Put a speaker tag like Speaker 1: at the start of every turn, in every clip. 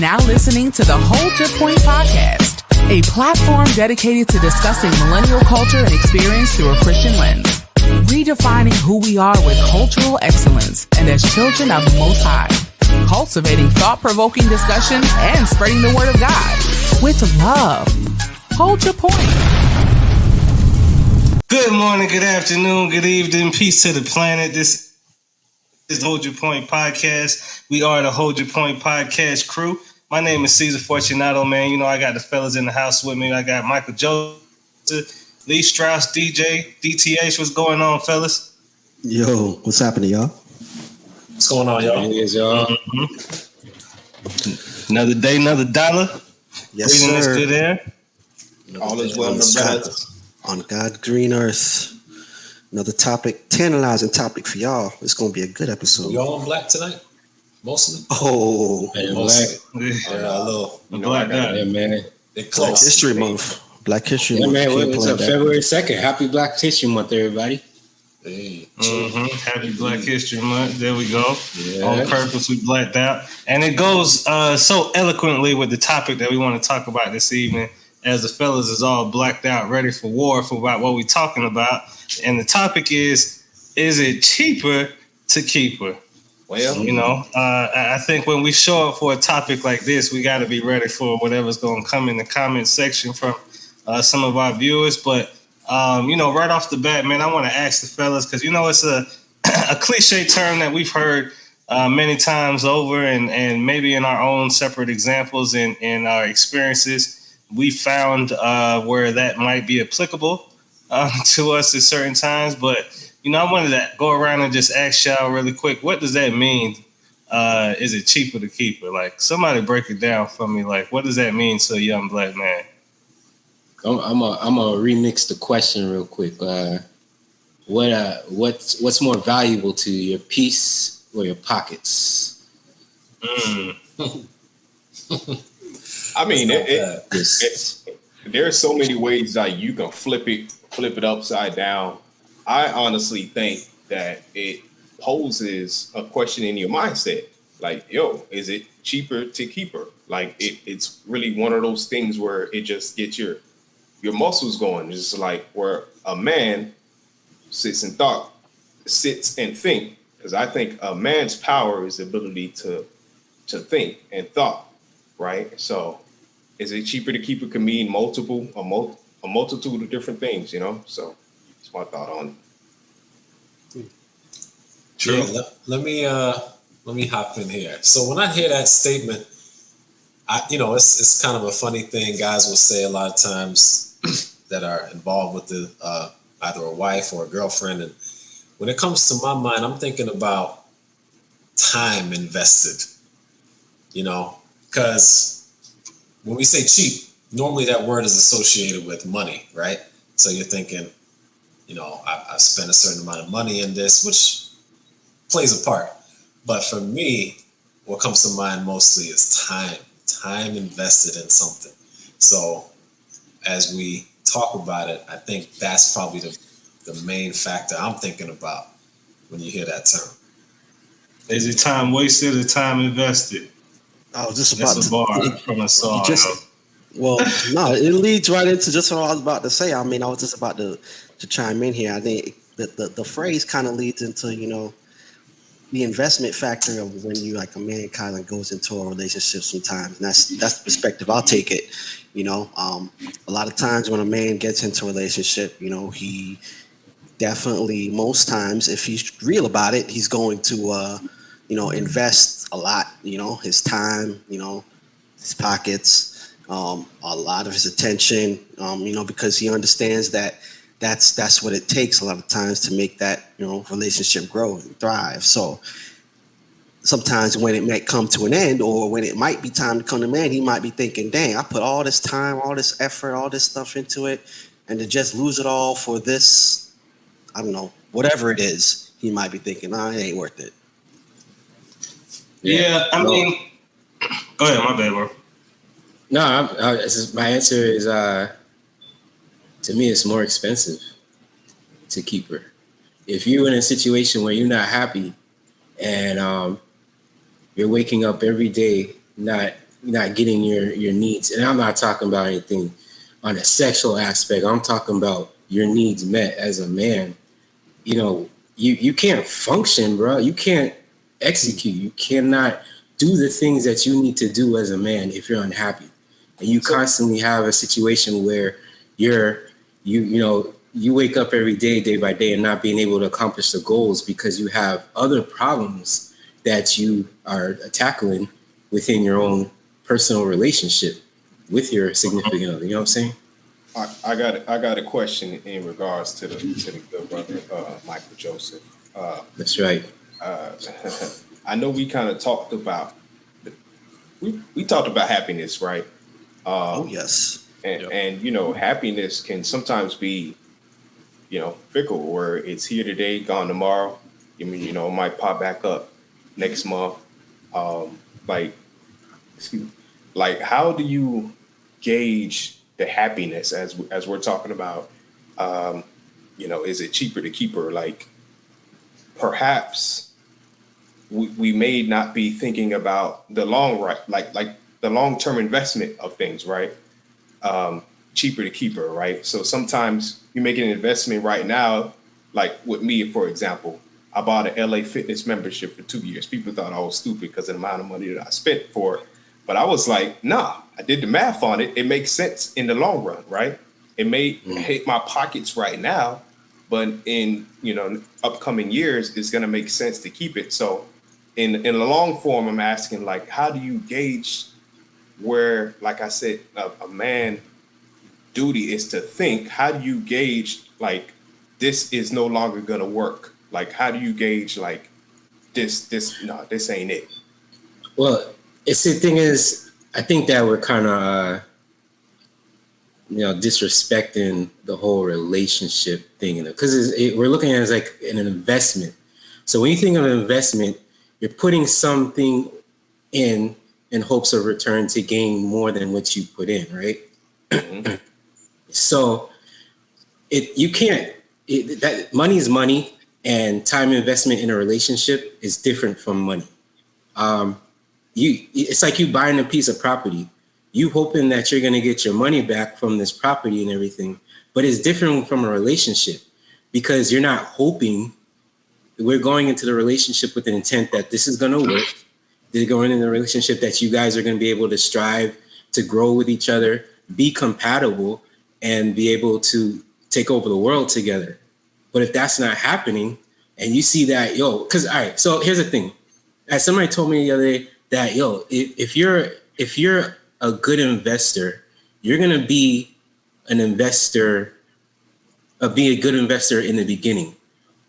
Speaker 1: now listening to the Hold Your Point podcast, a platform dedicated to discussing millennial culture and experience through a Christian lens, redefining who we are with cultural excellence and as children of the Most High, cultivating thought-provoking discussion and spreading the word of God with love. Hold your point.
Speaker 2: Good morning, good afternoon, good evening, peace to the planet. This is the Hold Your Point podcast. We are the Hold Your Point podcast crew. My name is Cesar Fortunato, man. You know, I got the fellas in the house with me. I got Michael Joseph, Lee Strauss, DJ, DTH. What's going on, fellas?
Speaker 3: Yo, what's happening, y'all?
Speaker 4: What's going on, y'all?
Speaker 2: It is, y'all. Another day, another dollar.
Speaker 3: Yes,
Speaker 2: breathing
Speaker 3: sir.
Speaker 2: this good air.
Speaker 4: All is well in the brothers.
Speaker 3: On God's green earth. Another topic, tantalizing topic for y'all. It's going to be a good episode.
Speaker 4: We all in black tonight? Most of them?
Speaker 3: Oh,
Speaker 4: Most of
Speaker 2: Yeah.
Speaker 4: it. A little.
Speaker 2: You know, Black guy.
Speaker 5: Yeah, man.
Speaker 4: They're
Speaker 3: Black
Speaker 4: close.
Speaker 3: History Month. Black History
Speaker 5: Yeah,
Speaker 3: Month.
Speaker 5: man.
Speaker 3: Can't
Speaker 5: What's
Speaker 3: play
Speaker 5: up?
Speaker 3: that.
Speaker 5: February 2nd. Happy Black History Month, everybody.
Speaker 4: Hey,
Speaker 2: Happy Black History Month. There we go.
Speaker 5: Yeah.
Speaker 2: On purpose, we blacked out. And it goes so eloquently with the topic that we want to talk about this evening, as the fellas is all blacked out, ready for war for about what we're talking about. And the topic is it cheaper to keep her?
Speaker 4: well,
Speaker 2: You know, I think when we show up for a topic like this, we got to be ready for whatever's going to come in the comment section from some of our viewers. But, you know, right off the bat, man, I want to ask the fellas, because, you know, it's a cliche term that we've heard many times over, and maybe in our own separate examples and in our experiences, we found where that might be applicable to us at certain times. But, you know, I wanted to go around and just ask y'all really quick, what does that mean? Is it cheaper to keep her? Like, somebody break it down for me. Like, what does that mean to a young black man?
Speaker 5: I'm a remix the question real quick. What's more valuable to you, your peace or your pockets?
Speaker 6: I mean, there's so many ways that you can flip it upside down. I honestly think that it poses a question in your mindset. Like, yo, is it cheaper to keep her? Like, it's really one of those things where it just gets your muscles going. Just like where a man sits and think. Because I think a man's power is the ability to think and thought, right? So is it cheaper to keep it can mean a multitude of different things, you know? So that's my thought on it.
Speaker 2: True.
Speaker 4: yeah, let me hop in here. So when I hear that statement, it's kind of a funny thing guys will say a lot of times that are involved with the either a wife or a girlfriend. And when it comes to my mind, I'm thinking about time invested, you know, because when we say cheap, normally that word is associated with money, right? So you're thinking, you know, I've spent a certain amount of money in this, which plays a part. But for me, what comes to mind mostly is time invested in something. So as we talk about it, I think that's probably the main factor I'm thinking about when you hear that term.
Speaker 2: Is it time wasted or time invested?
Speaker 3: I was just about
Speaker 2: That's a bar from a song.
Speaker 3: Well, no, it leads right into just what I was about to say. I mean, I was just about to chime in here. I think the phrase kind of leads into, you know, the investment factor of when you, like, a man kind of goes into a relationship sometimes. And that's the perspective I'll take it. You know, a lot of times when a man gets into a relationship, you know, he definitely, most times, if he's real about it, he's going to, you know, invest a lot, you know, his time, you know, his pockets, a lot of his attention, you know, because he understands that that's what it takes a lot of times to make that, you know, relationship grow and thrive. So sometimes when it might come to an end, or when it might be time to come to an end, he might be thinking, dang, I put all this time, all this effort, all this stuff into it, and to just lose it all for this, I don't know, whatever it is, he might be thinking, it ain't worth it.
Speaker 2: Yeah, I mean, go ahead, my bad, bro.
Speaker 5: No, my answer is, to me, it's more expensive to keep her. If you're in a situation where you're not happy and you're waking up every day not not getting your needs, and I'm not talking about anything on a sexual aspect. I'm talking about your needs met as a man. You know, you can't function, bro. You can't execute. You cannot do the things that you need to do as a man if you're unhappy, and you constantly have a situation where you wake up every day by day and not being able to accomplish the goals because you have other problems that you are tackling within your own personal relationship with your significant other. You know what I'm saying?
Speaker 6: I got a question in regards to the good brother Michael Joseph.
Speaker 5: That's right.
Speaker 6: I know we kind of talked about we talked about happiness, right?
Speaker 3: Oh yes.
Speaker 6: And you know, happiness can sometimes be, you know, fickle, where it's here today, gone tomorrow. I mean, you know, it might pop back up next month. Like, excuse me, like, how do you gauge the happiness as we're talking about? You know, is it cheaper to keep her? Like, perhaps we may not be thinking about the long like the long term investment of things, right? Cheaper to keep her, right? So sometimes you make an investment right now, like with me, for example, I bought an LA Fitness membership for 2 years. People thought I was stupid because of the amount of money that I spent for it. But I was like, nah, I did the math on it. It makes sense in the long run, right? It may hit my pockets right now, but in, you know, upcoming years, it's going to make sense to keep it. So in the long form, I'm asking, like, how do you gauge where, like I said, a man duty is to think? How do you gauge, like, this is no longer going to work? Like, how do you gauge, like, this ain't it?
Speaker 5: Well, it's the thing is, I think that we're kind of, disrespecting the whole relationship thing, because we're looking at it as like an investment. So when you think of an investment, you're putting something in hopes of return to gain more than what you put in, right? Mm-hmm. So that money is money, and time investment in a relationship is different from money. It's like you buying a piece of property. You hoping that you're going to get your money back from this property and everything, but it's different from a relationship, because you're not hoping. We're going into the relationship with an intent that this is going to work. They're going in a relationship that you guys are going to be able to strive to grow with each other, be compatible, and be able to take over the world together. But if that's not happening, and you see that, because all right, so here's the thing. As somebody told me the other day that, if you're a good investor, you're going to be an investor, be a good investor in the beginning.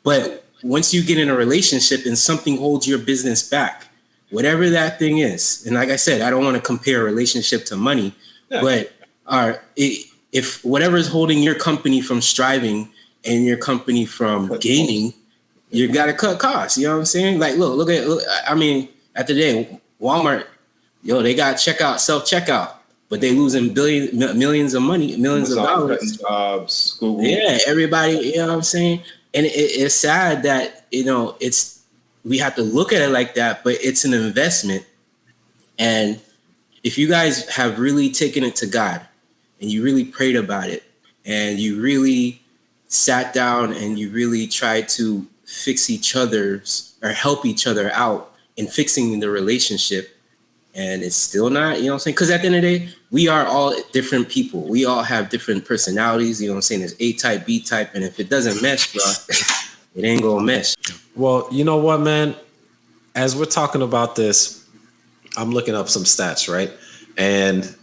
Speaker 5: But once you get in a relationship and something holds your business back, whatever that thing is, and like I said, I don't want to compare a relationship to money, but if whatever is holding your company from striving and your company from gaining, you got to cut costs. You know what I'm saying? Like, look, I mean, at the day, Walmart, they got self-checkout, but they losing millions of dollars.
Speaker 6: Jobs, Google.
Speaker 5: Yeah, everybody, you know what I'm saying? And it's sad that, we have to look at it like that, but it's an investment. And if you guys have really taken it to God and you really prayed about it and you really sat down and you really tried to fix each other's or help each other out in fixing the relationship, and it's still not, you know what I'm saying? Because at the end of the day, we are all different people. We all have different personalities, you know what I'm saying? There's A type, B type, and if it doesn't mesh, bro, it ain't gonna mesh.
Speaker 4: Well, you know what, man? As we're talking about this, I'm looking up some stats, right? And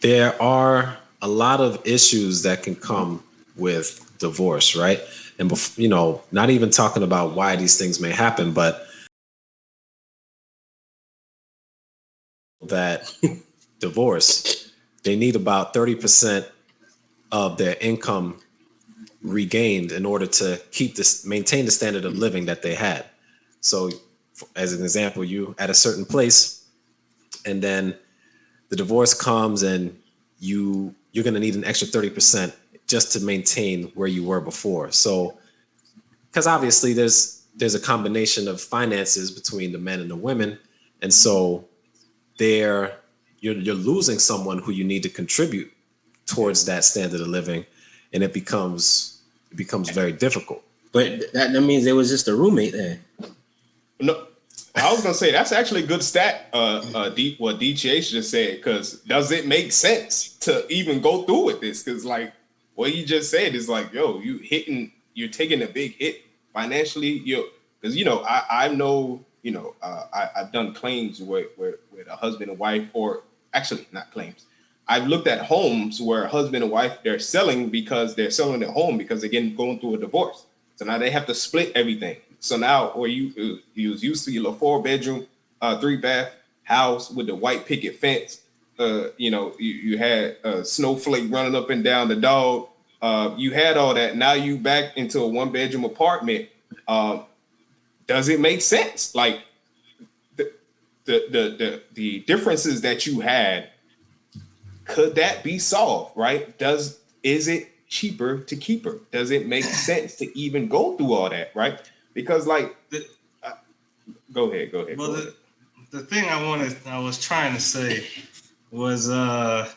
Speaker 4: there are a lot of issues that can come with divorce, right? And, not even talking about why these things may happen, but that divorce, they need about 30% of their income regained in order to maintain the standard of living that they had. So as an example, you at a certain place, and then the divorce comes and you're going to need an extra 30% just to maintain where you were before. So, because obviously there's a combination of finances between the men and the women. And so you're you're losing someone who you need to contribute towards that standard of living, and it becomes very difficult.
Speaker 5: But that means it was just a roommate then.
Speaker 6: No, I was gonna say that's actually a good stat. What DTH just said, because does it make sense to even go through with this? Because like what he just said is like, yo, you're taking a big hit financially. Because I know, I've done claims with a husband and wife, or actually not claims. I've looked at homes where a husband and wife, they're selling because they're selling their home because they're going through a divorce. So now they have to split everything. So now, or you was used to your 4-bedroom, 3-bath house with the white picket fence. You had a snowflake running up and down the dog. You had all that. Now you back into a 1-bedroom apartment. Does it make sense? Like the differences that you had, could that be solved? Right? Is it cheaper to keep her? Does it make sense to even go through all that? Right? Because go ahead.
Speaker 2: Well, the thing I was trying to say was I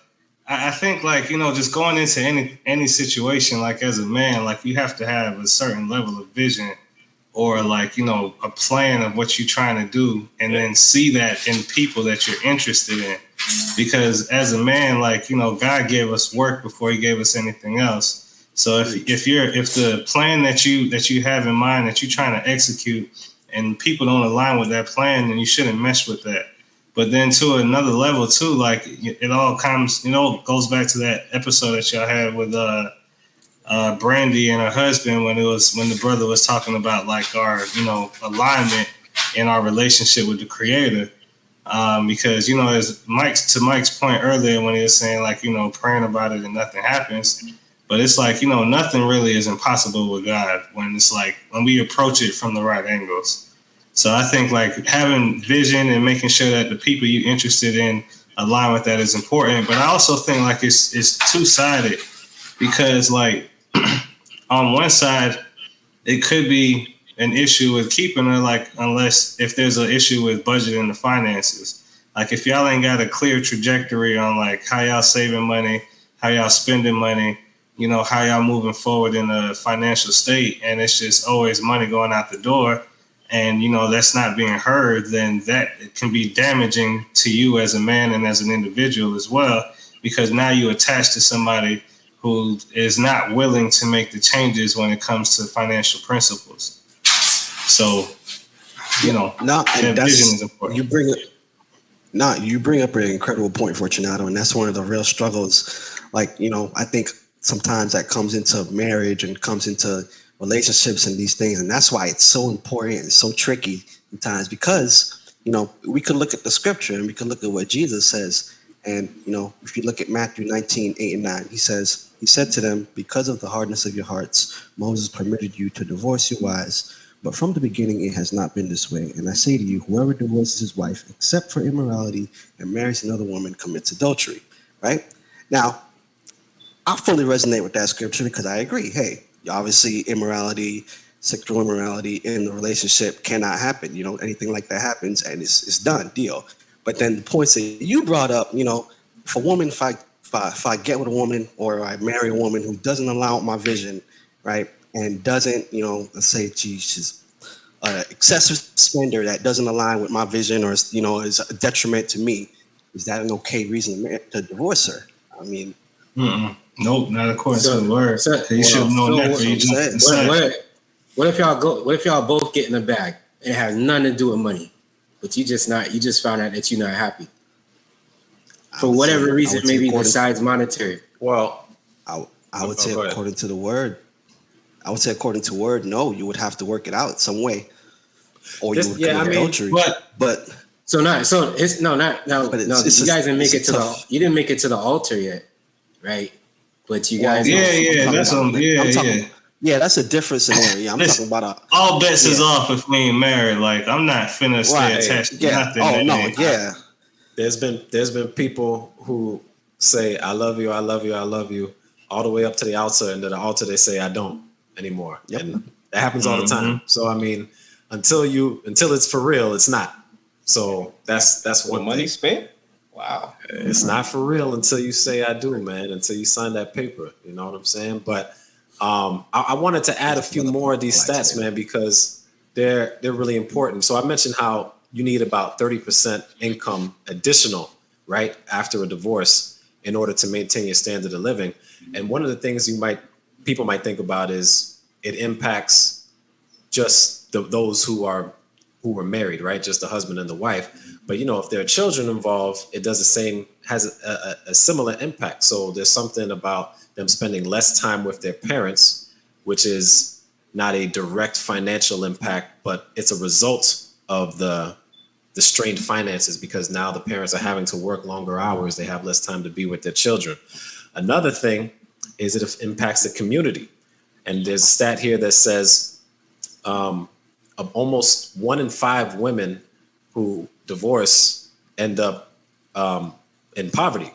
Speaker 2: think just going into any situation, like as a man, like you have to have a certain level of vision or a plan of what you're trying to do, and then see that in people that you're interested in. Because as a man, God gave us work before he gave us anything else. So if the plan that you have in mind that you're trying to execute and people don't align with that plan, then you shouldn't mess with that. But then to another level too, it all comes, goes back to that episode that y'all had with Brandy and her husband when the brother was talking about our alignment in our relationship with the Creator. Because as Mike's point earlier when he was saying praying about it and nothing happens. But it's nothing really is impossible with God when it's when we approach it from the right angles. So I think having vision and making sure that the people you're interested in align with that is important. But I also think it's two-sided, because on one side, it could be an issue with keeping her, unless if there's an issue with budgeting the finances. If y'all ain't got a clear trajectory on how y'all saving money, how y'all spending money, how y'all moving forward in a financial state, and it's just always money going out the door, and that's not being heard, then that can be damaging to you as a man and as an individual as well, because now you attach to somebody who is not willing to make the changes when it comes to financial principles. So, vision is important.
Speaker 3: You bring up an incredible point, Fortunato, and that's one of the real struggles. I think sometimes that comes into marriage and comes into relationships and these things, and that's why it's so important and so tricky sometimes, because we could look at the scripture and we could look at what Jesus says, and if you look at Matthew 19:8-9, he said to them, "Because of the hardness of your hearts, Moses permitted you to divorce your wives. But from the beginning, it has not been this way. And I say to you, whoever divorces his wife, except for immorality, and marries another woman, commits adultery." Right? Now, I fully resonate with that scripture because I agree. Hey, obviously, immorality, sexual immorality in the relationship cannot happen. Anything like that happens, and it's done, deal. But then the points that you brought up, if a woman, if I get with a woman or I marry a woman who doesn't allow my vision, right? And doesn't, let's say she's an excessive spender that doesn't align with my vision, or is a detriment to me, is that an okay reason to divorce her? I mean,
Speaker 2: nope, not according to the word. You should have known that.
Speaker 5: What if y'all both get in the bag and it has nothing to do with money, but you just found out that you're not happy for whatever reason, maybe besides monetary?
Speaker 4: Well,
Speaker 3: I would say according to the word. I would say according to word, no, you would have to work it out some way, or you would commit adultery. But
Speaker 5: you guys didn't make it to you didn't make it to the altar yet, right? But you guys,
Speaker 3: that's a different scenario. I'm talking about
Speaker 2: all bets is off if we ain't married. I'm not finna stay attached to nothing.
Speaker 3: Oh no, yeah.
Speaker 4: There's been people who say I love you, I love you, I love you, all the way up to the altar, and to the altar they say I don't anymore. Yep. And that happens all the time. So I mean, until it's for real, it's not. So that's one
Speaker 6: money spent. Wow.
Speaker 4: It's not for real until you say I do, man, until you sign that paper. You know what I'm saying? But I wanted to add a few more of these stats, man, because they're really important. So I mentioned how you need about 30% income additional, right, after a divorce in order to maintain your standard of living. And one of the things people might think about is it impacts just those who were married, right? Just the husband and the wife. But if there are children involved, it does the same, has a similar impact. So there's something about them spending less time with their parents, which is not a direct financial impact, but it's a result of the strained finances, because now the parents are having to work longer hours. They have less time to be with their children. Another thing is it impacts the community. And there's a stat here that says of almost 1 in 5 women who divorce end up in poverty,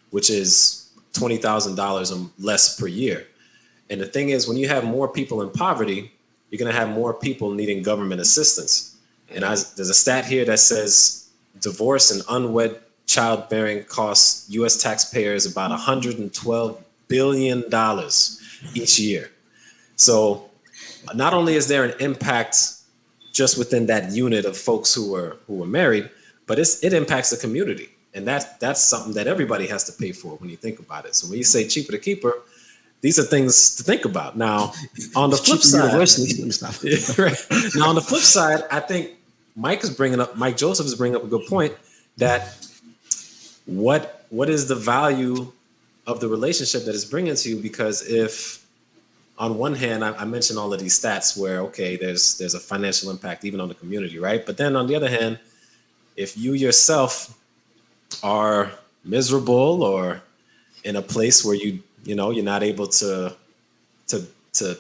Speaker 4: which is $20,000 less per year. And the thing is, when you have more people in poverty, you're going to have more people needing government assistance. And there's a stat here that says divorce and unwed childbearing costs U.S. taxpayers about $112 billion each year. So not only is there an impact just within that unit of folks who are married, but it impacts the community. And that's something that everybody has to pay for when you think about it. So when you say cheaper to keep her, these are things to think about. Now, on the flip side, Now, on the flip side, I think Mike Joseph is bringing up a good point that what is the value of the relationship that it's bringing to you? Because if on one hand, I mentioned all of these stats where, okay, there's a financial impact even on the community, right? But then on the other hand, if you yourself are miserable or in a place where you're not able to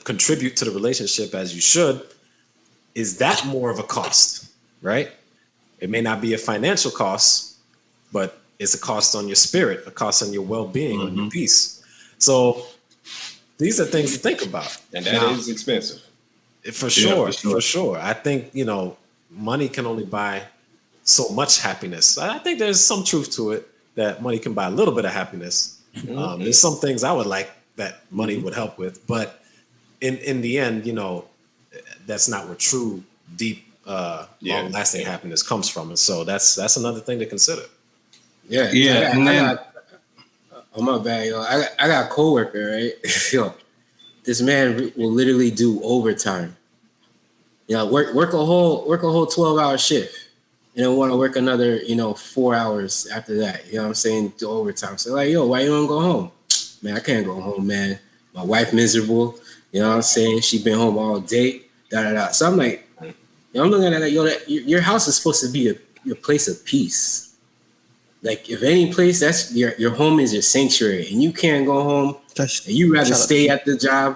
Speaker 4: contribute to the relationship as you should, is that more of a cost, right? It may not be a financial cost, but it's a cost on your spirit, a cost on your well-being, on your peace. So these are things to think about.
Speaker 6: And that is expensive.
Speaker 4: For sure. I think, money can only buy so much happiness. I think there's some truth to it that money can buy a little bit of happiness. There's some things I would like that money would help with, but in the end, that's not where true, deep, long-lasting happiness comes from. And so that's another thing to consider.
Speaker 5: Yeah. Oh, my bad, yo. I got a coworker, right? Yo, this man will literally do overtime. Work a whole 12-hour shift, and then want to work another 4 hours after that. You know what I'm saying? Do overtime. So like, yo, why you don't go home? Man, I can't go home, man. My wife miserable. You know what I'm saying? She been home all day. So I'm like, I'm looking at that. Yo, your house is supposed to be your place of peace. Like, if any place, that's your home is your sanctuary, and you can't go home, and you rather stay at the job,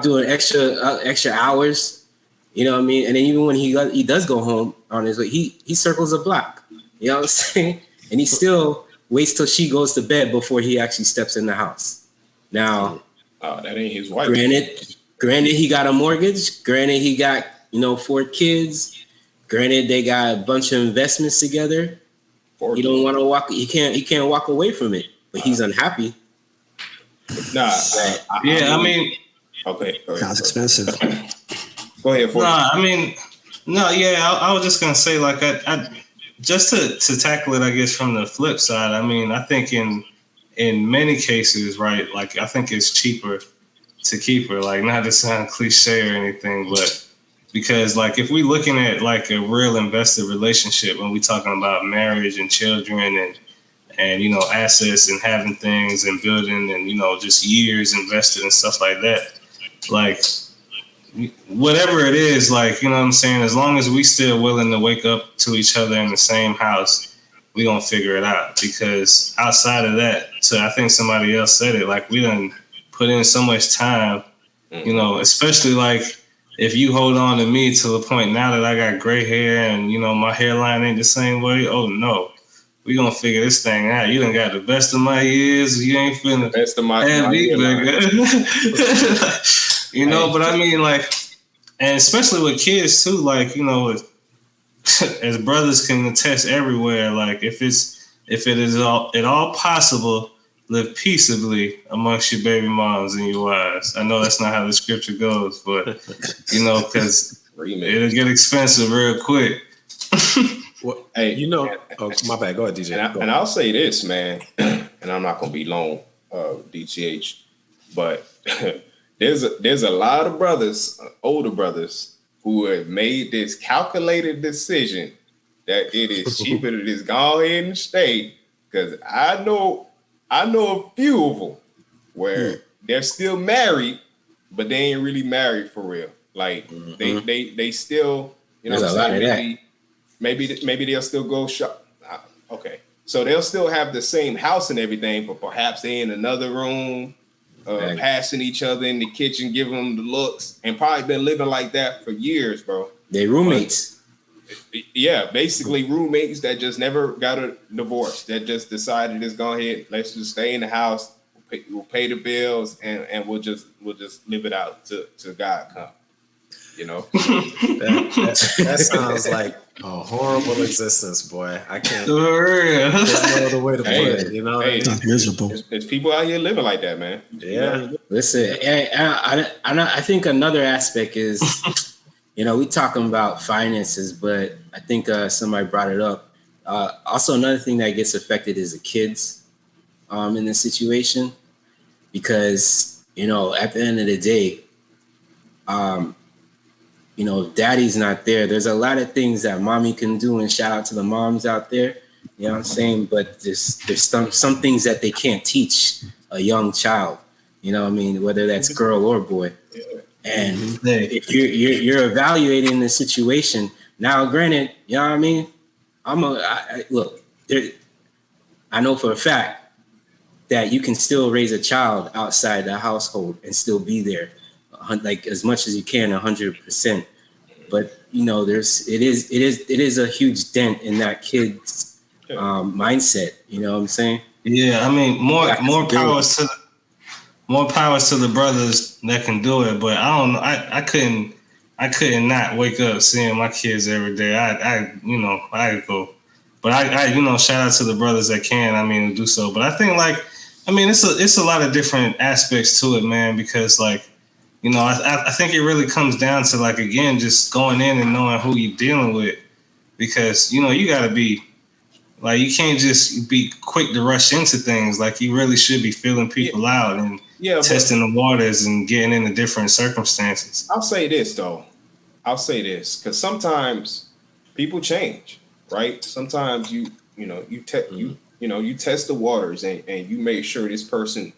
Speaker 5: doing extra hours. You know what I mean? And then even when he does go home on his way, he circles the block. You know what I'm saying? And he still waits till she goes to bed before he actually steps in the house. Now,
Speaker 6: that ain't his wife.
Speaker 5: Granted, he got a mortgage. Granted, he got 4 kids. Granted, they got a bunch of investments together. He don't want to walk. He can't walk away from it. But he's unhappy.
Speaker 6: Nah.
Speaker 2: I mean,
Speaker 6: okay.
Speaker 3: Sounds expensive.
Speaker 6: Go ahead.
Speaker 2: I was just gonna say, like, I just to tackle it, I guess from the flip side. I mean, I think in many cases, right? Like, I think it's cheaper to keep her. Like, not to sound cliche or anything, but because, like, if we looking at like a real invested relationship, when we talking about marriage and children and assets and having things and building and just years invested and stuff like that, like, whatever it is, like, what I'm saying, as long as we still willing to wake up to each other in the same house, we gonna figure it out. Because outside of that, so I think somebody else said it, like, we done put in so much time, especially like if you hold on to me to the point now that I got gray hair and my hairline ain't the same way, oh no, we gonna figure this thing out. You done got the best of my years, you ain't feeling the
Speaker 6: best of my
Speaker 2: but I mean, like, and especially with kids too, like, as brothers can attest everywhere, like if it is at all possible, live peaceably amongst your baby moms and your wives. I know that's not how the scripture goes, but because it'll get expensive real quick.
Speaker 4: Well, hey, my bad. Go ahead, DJ.
Speaker 6: And I'll say this, man, and I'm not gonna be long, DTH, but there's a lot of brothers, older brothers, who have made this calculated decision that it is cheaper to just go ahead and stay. Because I know a few of them where they're still married, but they ain't really married for real. Like they still, what I'm saying, maybe they'll still go shop. Okay, so they'll still have the same house and everything, but perhaps they in another room, passing each other in the kitchen, giving them the looks, and probably been living like that for years, bro.
Speaker 5: They roommates.
Speaker 6: Yeah, basically roommates that just never got a divorce, that just decided to go ahead, let's just stay in the house, we'll pay the bills, and we'll just live it out till God come.
Speaker 4: That sounds like a horrible existence, boy. I can't. There's no other way to put it.
Speaker 3: That's miserable.
Speaker 6: There's people out here living like that, man.
Speaker 4: Yeah.
Speaker 5: Listen, I think another aspect is, we talking about finances, but I think somebody brought it up. Also, another thing that gets affected is the kids in this situation, because at the end of the day, if daddy's not there, there's a lot of things that mommy can do, and shout out to the moms out there, you know what I'm saying? But there's some things that they can't teach a young child, whether that's girl or boy. And if you're evaluating the situation, now granted, you know what I mean? I know for a fact that you can still raise a child outside the household and still be there, like as much as you can, 100%. But it is a huge dent in that kid's mindset. You know what I'm saying?
Speaker 2: Yeah, I mean, more powers to the brothers that can do it. But I don't know. I couldn't not wake up seeing my kids every day. I go, but I shout out to the brothers that can. Do so. But I think it's a lot of different aspects to it, man. Because I think it really comes down to again, just going in and knowing who you're dealing with, because you got to be you can't just be quick to rush into things. You really should be feeling people out and testing the waters and getting into different circumstances.
Speaker 6: I'll say this because sometimes people change, right? Sometimes you test the waters and you make sure this person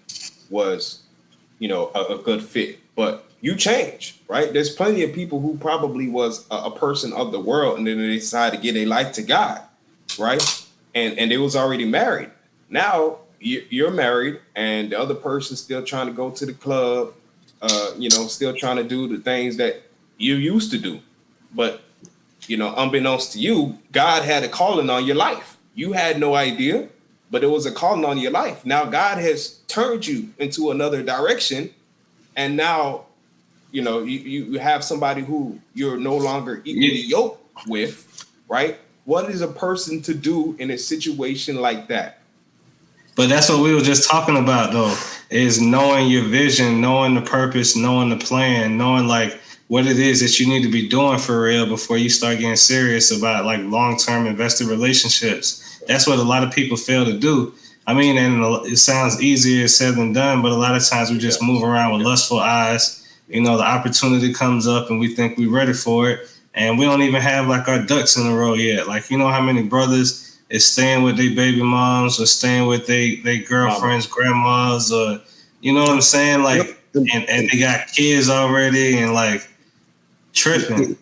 Speaker 6: was a good fit, but you change, right? There's plenty of people who probably was a person of the world, and then they decided to give their life to God, right? And they was already married. Now you're married, and the other person's still trying to go to the club, still trying to do the things that you used to do. But, unbeknownst to you, God had a calling on your life. You had no idea, but it was a calling on your life. Now God has turned you into another direction, and now, you have somebody who you're no longer equally yoked with, right? What is a person to do in a situation like that?
Speaker 2: But that's what we were just talking about, though, is knowing your vision, knowing the purpose, knowing the plan, knowing what it is that you need to be doing for real before you start getting serious about long-term invested relationships. That's what a lot of people fail to do. And it sounds easier said than done, but a lot of times we just move around with lustful eyes. The opportunity comes up and we think we're ready for it, and we don't even have our ducks in a row yet. How many brothers is staying with their baby moms or staying with their girlfriends, grandmas, or you know what I'm saying? And they got kids already and tripping.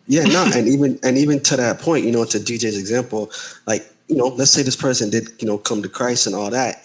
Speaker 3: Yeah, no, and even to that point, to DJ's example, let's say this person did, come to Christ and all that.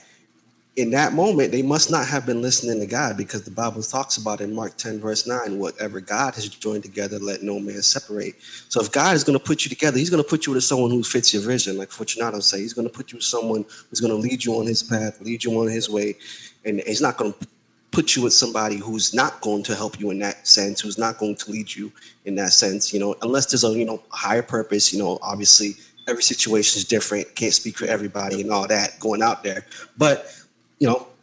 Speaker 3: In that moment, they must not have been listening to God, because the Bible talks about in Mark 10, verse 9, whatever God has joined together, let no man separate. So if God is going to put you together, he's going to put you with someone who fits your vision. Like Fortunato said, he's going to put you with someone who's going to lead you on his path, lead you on his way. And he's not going to put you with somebody who's not going to help you in that sense, who's not going to lead you in that sense, unless there's a higher purpose. Obviously every situation is different, can't speak for everybody and all that going out there, but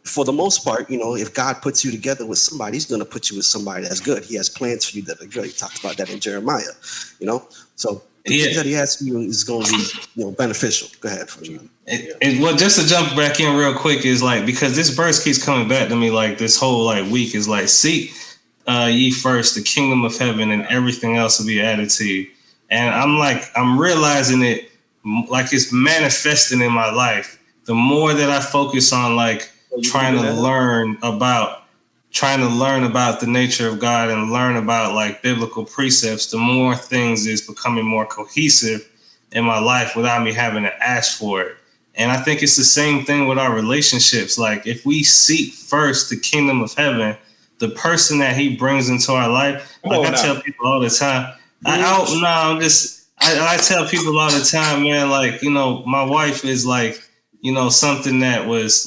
Speaker 3: for the most part, if God puts you together with somebody, he's going to put you with somebody that's good. He has plans for you that are good. He talks about that in Jeremiah, so the thing that he has for you is going to be beneficial. Go ahead.
Speaker 2: Well, just to jump back in real quick is like, because this verse keeps coming back to me like this whole week is like, seek ye first the kingdom of heaven and everything else will be added to you. And I'm realizing it like it's manifesting in my life. The more that I focus on trying to learn about the nature of God and learn about biblical precepts, the more things is becoming more cohesive in my life without me having to ask for it. And I think it's the same thing with our relationships. Like if we seek first the kingdom of heaven, the person that he brings into our life, I tell people all the time, I tell people all the time, man, my wife is something that was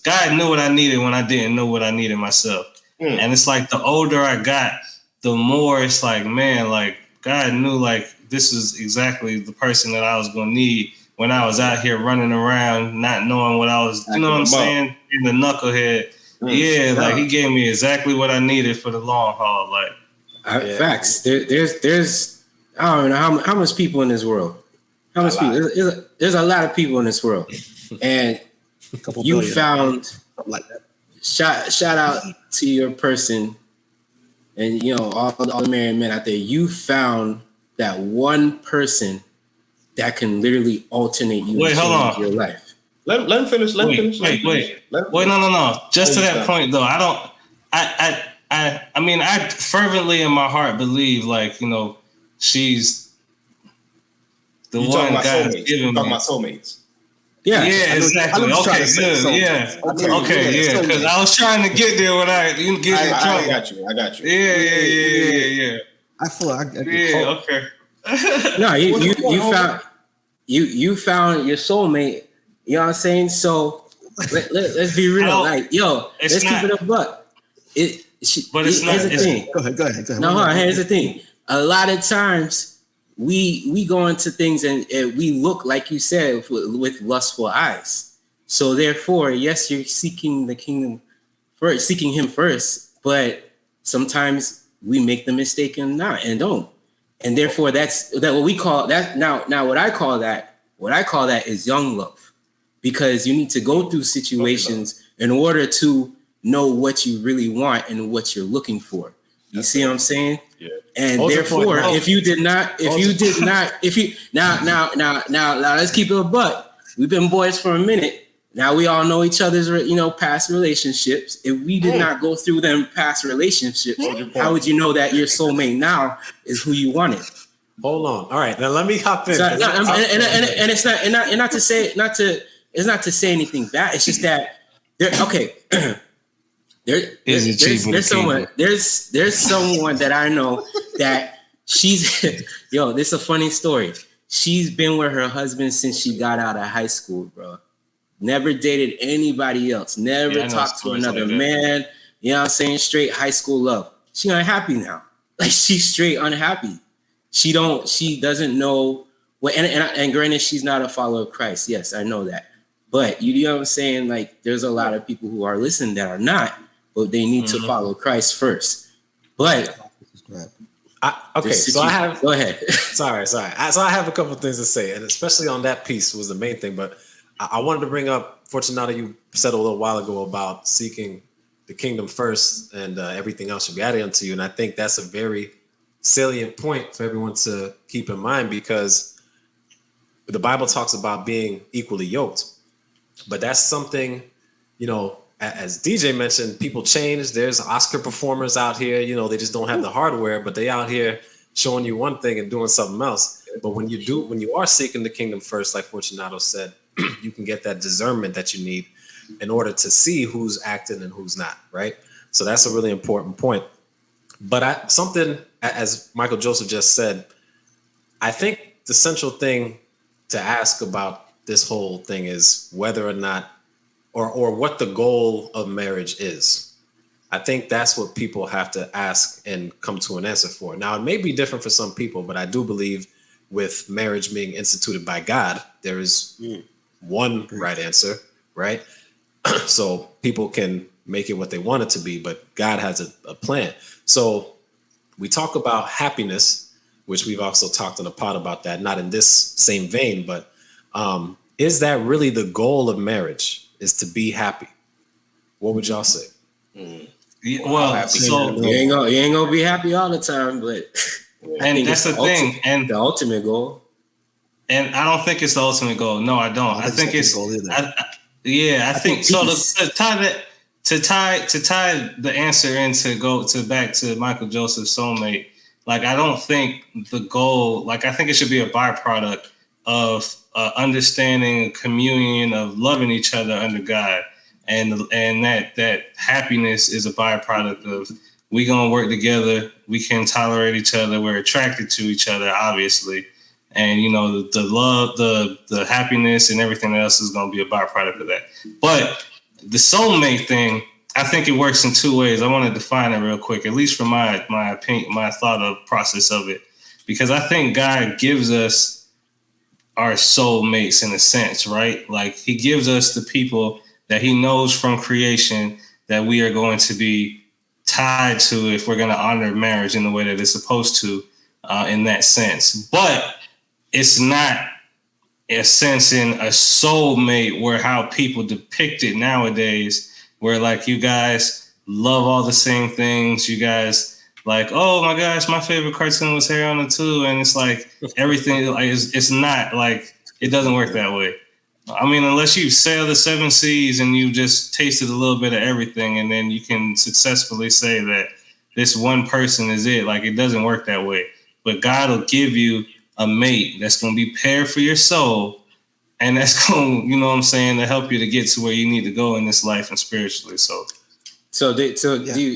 Speaker 2: God knew what I needed when I didn't know what I needed myself. And it's the older I got, the more it's man, God knew this is exactly the person that I was going to need when I was out here running around, not knowing what I was, you know what I'm saying? In the knucklehead. He gave me exactly what I needed for the long haul.
Speaker 5: Facts. There's I don't know how much people in this world. How much people? There's a lot of people in this world, and you found
Speaker 3: something like that.
Speaker 5: Shout out to your person, and all the married men out there. You found that one person that can literally alternate you in your life.
Speaker 6: Let him finish.
Speaker 2: Wait. No. Just to that point, though, I fervently in my heart believe, she's the one God's giving me.
Speaker 6: Talking about soulmates.
Speaker 2: Yeah, exactly. Okay, good. Yeah. Okay, because I was trying to get there without you getting in trouble.
Speaker 6: I got you.
Speaker 2: Yeah.
Speaker 3: I feel
Speaker 2: okay.
Speaker 5: No, you found your soulmate. You know what I'm saying? So let's be real. Let's keep it a buck.
Speaker 2: But it's not.
Speaker 5: Here's the thing.
Speaker 3: Go ahead.
Speaker 5: No, here's the thing. A lot of times we go into things and we look, like you said, with lustful eyes. So therefore, yes, you're seeking the kingdom first, seeking him first, but sometimes we make the mistake and don't. And therefore that's what we call that. Now what I call that is young love, because you need to go through situations in order to know what you really want and what you're looking for. You see what I'm saying? Yeah. And therefore, now let's keep it a buck. We've been boys for a minute. Now we all know each other's, past relationships. If we did not go through them past relationships, how would you know that your soulmate now is who you wanted?
Speaker 7: Hold on. All right, now let me hop in.
Speaker 5: So, and it's not to say anything bad. It's just that there's someone that I know that she's this is a funny story. She's been with her husband since she got out of high school, bro. Never dated anybody else. Never talked to another man. You know what I'm saying? Straight high school love. She unhappy now. She's straight unhappy. She doesn't know what. And granted, she's not a follower of Christ. Yes, I know that. But you know what I'm saying? There's a lot of people who are listening that are not, but they need to follow Christ first. But
Speaker 7: so I have.
Speaker 5: Go ahead.
Speaker 7: Sorry. So I have a couple of things to say, and especially on that piece was the main thing. But I wanted to bring up, Fortunato, you said a little while ago about seeking the kingdom first, and everything else should be added unto you. And I think that's a very salient point for everyone to keep in mind, because the Bible talks about being equally yoked. But that's something, as DJ mentioned, people change. There's Oscar performers out here, they just don't have the hardware, but they out here showing you one thing and doing something else. But when you are seeking the kingdom first, like Fortunato said, you can get that discernment that you need in order to see who's acting and who's not, right? So that's a really important point. But something, as Michael Joseph just said, I think the central thing to ask about this whole thing is whether or not, or what the goal of marriage is. I think that's what people have to ask and come to an answer for. Now, it may be different for some people, but I do believe with marriage being instituted by God, there is one right answer, right? So people can make it what they want it to be, but God has a plan. So we talk about happiness, which we've also talked on the pod about that, not in this same vein, but is that really the goal of marriage, is to be happy? What would y'all say?
Speaker 2: Well, so
Speaker 5: you ain't gonna be happy all the time, but
Speaker 2: and that's the thing, and
Speaker 5: the ultimate goal.
Speaker 2: And I don't think it's the ultimate goal. No, I don't. I think it's
Speaker 3: goal either.
Speaker 2: I think so.
Speaker 3: Peace.
Speaker 2: To tie the answer in to back to Michael Joseph's soulmate. Like, I don't think the goal. Like, I think it should be a byproduct of understanding, communion, of loving each other under God, and that happiness is a byproduct of we gonna work together. We can tolerate each other. We're attracted to each other, obviously. And, you know, the love, the happiness and everything else is going to be a byproduct of that. But the soulmate thing, I think it works in two ways. I want to define it real quick, at least from my opinion, my thought of process of it. Because I think God gives us our soulmates in a sense, right? Like, he gives us the people that he knows from creation that we are going to be tied to if we're going to honor marriage in the way that it's supposed to, in that sense. But it's not a sense in a soulmate where how people depict it nowadays, where like you guys love all the same things. You guys like, oh my gosh, my favorite cartoon was Harry on the Two, and it's like everything. Like it's not like it doesn't work that way. I mean, unless you sail the 7 seas and you just tasted a little bit of everything, and then you can successfully say that this one person is it. Like, it doesn't work that way. But God will give you a mate that's going to be paired for your soul, and that's going to, you know what I'm saying, to help you to get to where you need to go in this life and spiritually. So
Speaker 5: do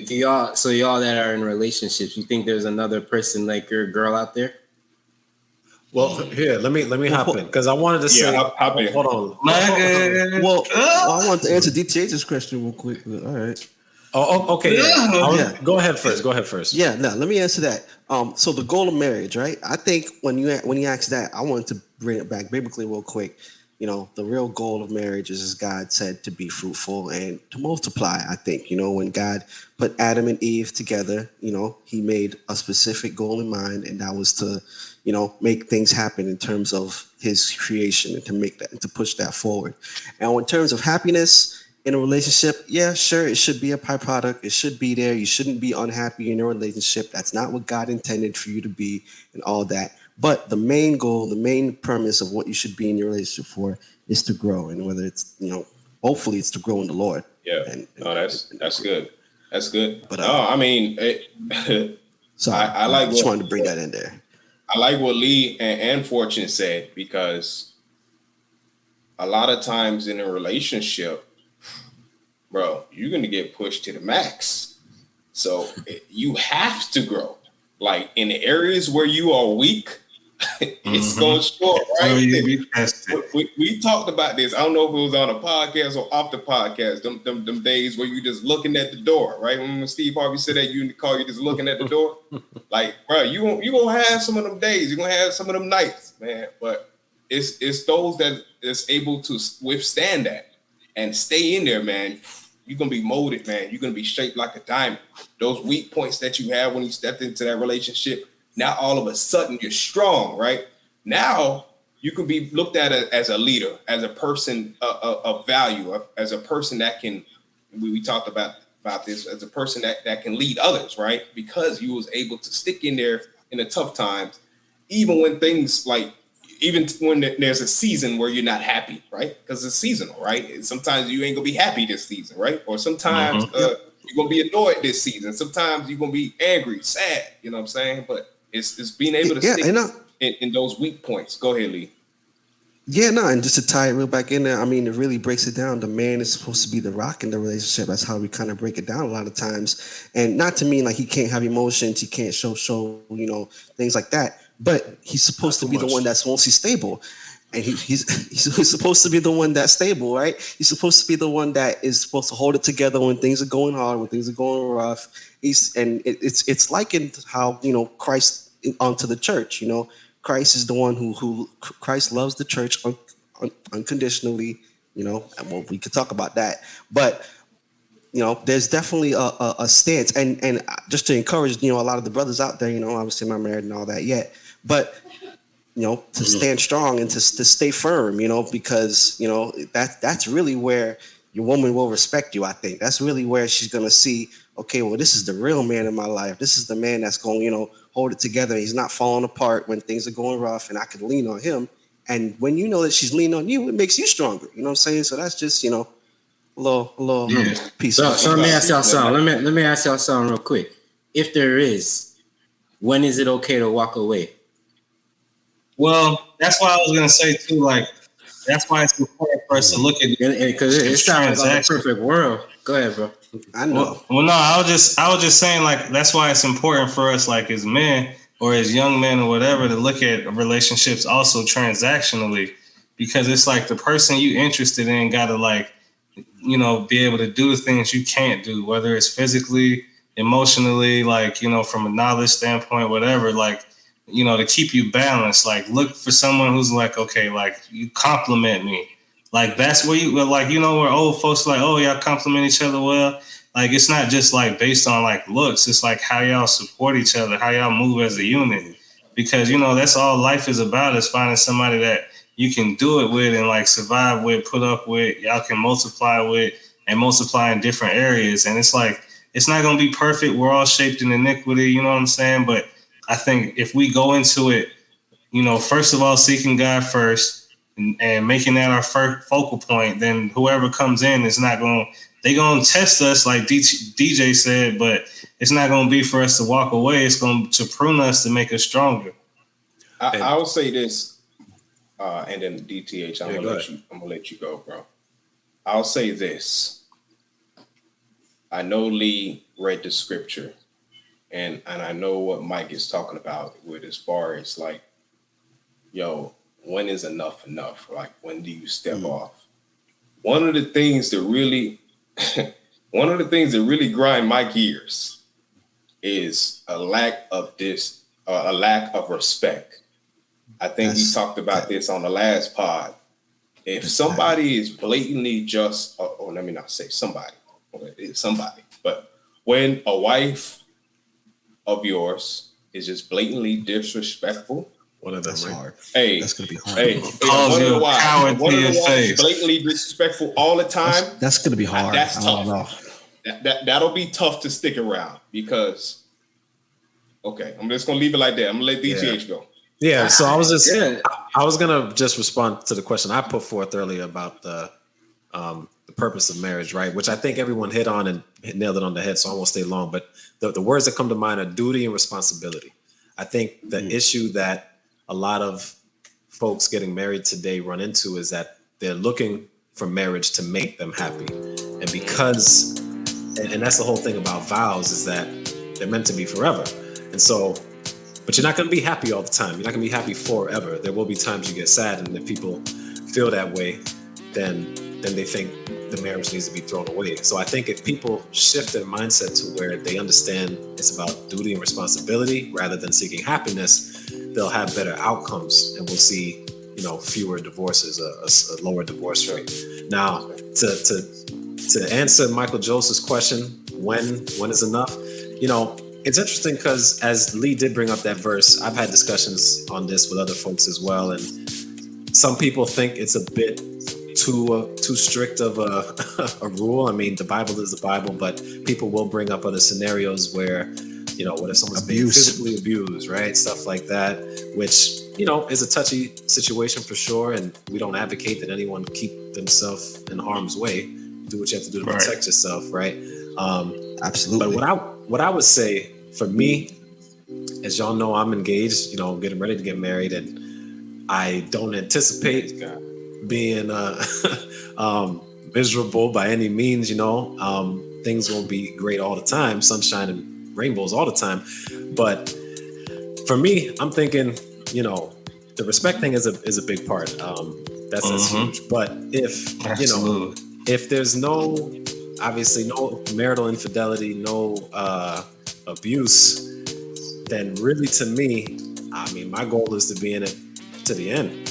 Speaker 5: y'all that are in relationships, you think there's another person like your girl out there?
Speaker 7: Well, here, let me hop in, because I wanted to say,
Speaker 6: hop in.
Speaker 7: Hold on.
Speaker 3: Well, I want to answer DTH's question real quick, but all right.
Speaker 7: Oh, okay. Yeah. Go ahead first.
Speaker 3: Yeah, no, let me answer that. So the goal of marriage, right? I think when you ask that, I wanted to bring it back biblically real quick. You know, the real goal of marriage is, as God said, to be fruitful and to multiply. I think, you know, when God put Adam and Eve together, you know, he made a specific goal in mind, and that was to, you know, make things happen in terms of his creation and to make that and to push that forward. And in terms of happiness in a relationship, yeah, sure, it should be a byproduct. It should be there. You shouldn't be unhappy in a relationship. That's not what God intended for you to be and all that. But the main goal, the main premise of what you should be in your relationship for is to grow. And whether it's, you know, hopefully it's to grow in the Lord.
Speaker 6: Yeah. That's good. That's good.
Speaker 3: But
Speaker 6: I mean,
Speaker 3: sorry,
Speaker 6: I like
Speaker 3: just wanted to bring that in there.
Speaker 6: I like what Lee and Fortune said, because a lot of times in a relationship, bro, you're going to get pushed to the max. So you have to grow. Like, in the areas where you are weak, it's going to show up, right? We talked about this. I don't know if it was on a podcast or off the podcast, them days where you just looking at the door, right? When Steve Harvey said that you in the car, you're just looking at the door. Like, bro, you going to have some of them days. You're going to have some of them nights, man. But it's those that is able to withstand that and stay in there, man. You're going to be molded, man. You're going to be shaped like a diamond. Those weak points that you have when you stepped into that relationship, now all of a sudden you're strong, right? Now you can be looked at as a leader, as a person of value, as a person that can, we talked about this, as a person that can lead others, right? Because you was able to stick in there in the tough times, even when things like, even when there's a season where you're not happy, right? Because it's seasonal, right? And sometimes you ain't gonna be happy this season, right? Or sometimes you're gonna be annoyed this season. Sometimes you're gonna be angry, sad. You know what I'm saying? But it's being able to stick in those weak points. Go ahead, Lee.
Speaker 3: Yeah, no, and just to tie it real back in there, I mean, it really breaks it down. The man is supposed to be the rock in the relationship. That's how we kind of break it down a lot of times. And not to mean like he can't have emotions, he can't show, you know, things like that. But he's supposed to be the one that's mostly stable. and he's supposed to be the one that's stable, right? He's supposed to be the one that is supposed to hold it together when things are going hard, when things are going rough. It's likened how Christ onto the church. Christ is the one who Christ loves the church unconditionally. And well, we could talk about that, but there's definitely a stance, and just to encourage a lot of the brothers out there. Obviously I'm not married and all that yet, but to stand strong and to stay firm, because that's really where your woman will respect you. I think that's really where she's gonna see, okay, well, this is the real man in my life. This is the man that's going, hold it together. He's not falling apart when things are going rough, and I can lean on him. And when you know that she's leaning on you, it makes you stronger. You know what I'm saying? So that's just a little piece.
Speaker 5: So let me ask y'all something. Let me ask y'all something real quick. If there is, when is it okay to walk away?
Speaker 2: Well, that's why I was gonna say too. Like, that's why it's important for us to look at
Speaker 5: because it's not like a perfect world. Go ahead, bro.
Speaker 3: I know.
Speaker 2: Well, no, I was just saying, like, that's why it's important for us, like, as men or as young men or whatever, to look at relationships also transactionally, because it's like the person you interested in got to, like, be able to do the things you can't do, whether it's physically, emotionally, like, from a knowledge standpoint, whatever, like, to keep you balanced. Like, look for someone who's like, okay, like, you compliment me. Like, that's where you, like, where old folks are like, oh, y'all compliment each other well. Like, it's not just like based on like looks. It's like how y'all support each other, how y'all move as a unit. Because, that's all life is about, is finding somebody that you can do it with and like survive with, put up with, y'all can multiply with, and multiply in different areas. And it's like, it's not going to be perfect. We're all shaped in iniquity, you know what I'm saying? But I think if we go into it, first of all, seeking God first and making that our first focal point, then whoever comes in is not going, they're going to test us like DJ said, but it's not going to be for us to walk away. It's going to prune us to make us stronger.
Speaker 6: I will say this, and then DTH, I'm gonna let you go, bro. I'll say this. I know Lee read the scripture, and I know what Mike is talking about with as far as like, when is enough enough? Like, when do you step off? One of the things that really grind my gears is a lack of respect. I think we talked about this on the last pod. If somebody is blatantly just, or let me not say somebody, it's somebody, but when a wife of yours is just blatantly disrespectful,
Speaker 7: one of them,
Speaker 3: that's
Speaker 7: right?
Speaker 3: hard.
Speaker 6: Hey,
Speaker 3: that's gonna be hard.
Speaker 6: Hey, one of the wives blatantly disrespectful all the time.
Speaker 3: That's gonna be hard.
Speaker 6: That's tough. That'll be tough to stick around because. Okay, I'm just gonna leave it like that. I'm gonna let DTH go.
Speaker 7: Yeah, so I was gonna just respond to the question I put forth earlier about the purpose of marriage, right? Which I think everyone hit on and nailed it on the head, so I won't stay long. But the words that come to mind are duty and responsibility. I think the issue that a lot of folks getting married today run into is that they're looking for marriage to make them happy, and because, and that's the whole thing about vows, is that they're meant to be forever, and so. But you're not going to be happy all the time. You're not going to be happy forever. There will be times you get sad, and if people feel that way, then they think the marriage needs to be thrown away. So I think if people shift their mindset to where they understand it's about duty and responsibility rather than seeking happiness, they'll have better outcomes, and we'll see, fewer divorces, a lower divorce rate. Now, to answer Michael Joseph's question, when is enough? It's interesting because as Lee did bring up that verse, I've had discussions on this with other folks as well, and some people think it's a bit too strict of a rule. I mean, the Bible is the Bible, but people will bring up other scenarios where, what if someone's being physically abused, right? Stuff like that, which, is a touchy situation for sure, and we don't advocate that anyone keep themselves in harm's way. Do what you have to do to protect yourself, right?
Speaker 3: Absolutely.
Speaker 7: But what I would say for me, as y'all know, I'm engaged, getting ready to get married, and I don't anticipate being miserable by any means. Things won't be great all the time, sunshine and rainbows all the time. But for me, I'm thinking, the respect thing is a big part. That's huge. But if
Speaker 2: Absolutely.
Speaker 7: if there's obviously no marital infidelity, no abuse, then really to me, I mean, my goal is to be in it to the end.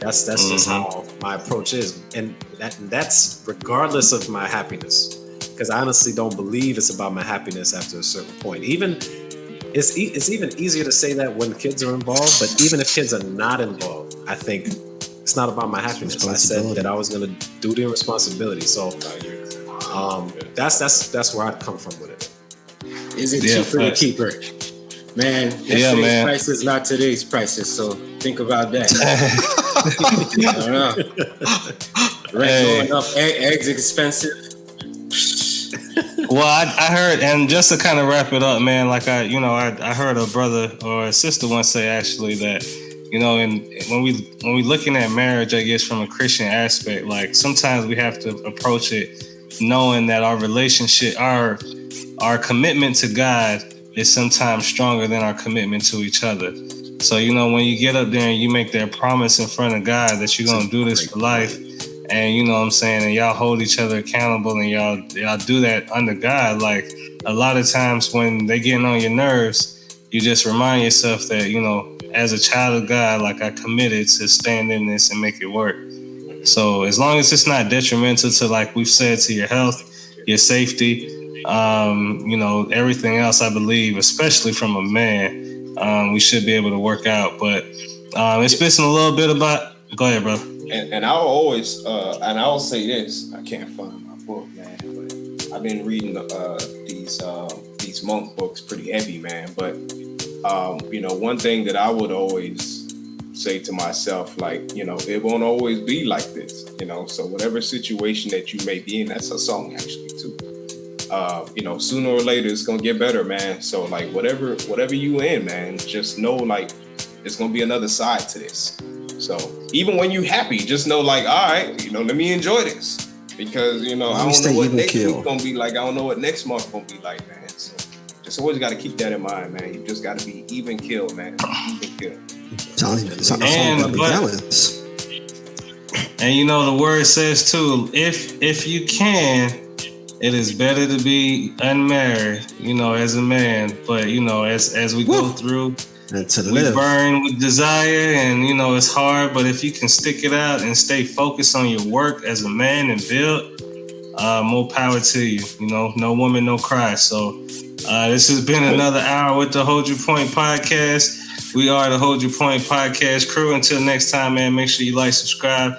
Speaker 7: That's just how my approach is, and that's regardless of my happiness, because I honestly don't believe it's about my happiness after a certain point. Even it's even easier to say that when kids are involved, but even if kids are not involved, I think it's not about my happiness. I said that I was going to do the responsibility, so that's where I'd come from with it.
Speaker 5: Is it cheaper to keep her? Man, yesterday's prices, not today's prices. So think about that. I don't know. Rent going up, eggs expensive.
Speaker 2: Well, I heard, and just to kind of wrap it up, man, like I heard a brother or a sister once say actually that, and when we looking at marriage, I guess from a Christian aspect, like sometimes we have to approach it knowing that our relationship, our commitment to God is sometimes stronger than our commitment to each other. So, when you get up there and you make that promise in front of God that you're going to do this for life, and you know what I'm saying, and y'all hold each other accountable, and y'all do that under God, like a lot of times when they getting on your nerves, you just remind yourself that, as a child of God, like I committed to stand in this and make it work. So as long as it's not detrimental to, like we've said, to your health, your safety, everything else, I believe, especially from a man, we should be able to work out. But it's been a little bit about. Go ahead, bro.
Speaker 6: And I'll always, and I'll say this: I can't find my book, man, but I've been reading these monk books, pretty heavy, man. But one thing that I would always say to myself, like, it won't always be like this, So whatever situation that you may be in, that's a song actually too. Sooner or later it's gonna get better, man. So like whatever you in, man, just know like there's gonna be another side to this. So even when you happy, just know like, all right, let me enjoy this, because I don't know what next week's gonna be like. I don't know what next month gonna be like, man. So just always got to keep that in mind, man. You just got to be even kill, man. Even kill.
Speaker 2: And the word says too, if you can, it is better to be unmarried, as a man. But as we go through, we burn with desire, and it's hard. But if you can stick it out and stay focused on your work as a man and build, more power to you. No woman, no cry. So this has been another hour with the Hold Your Point podcast. We are the Hold Your Point podcast crew. Until next time, man, make sure you like, subscribe.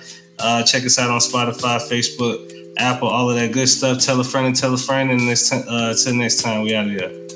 Speaker 2: Check us out on Spotify, Facebook, Apple, all of that good stuff. Tell a friend and tell a friend. And till next time, we out of here.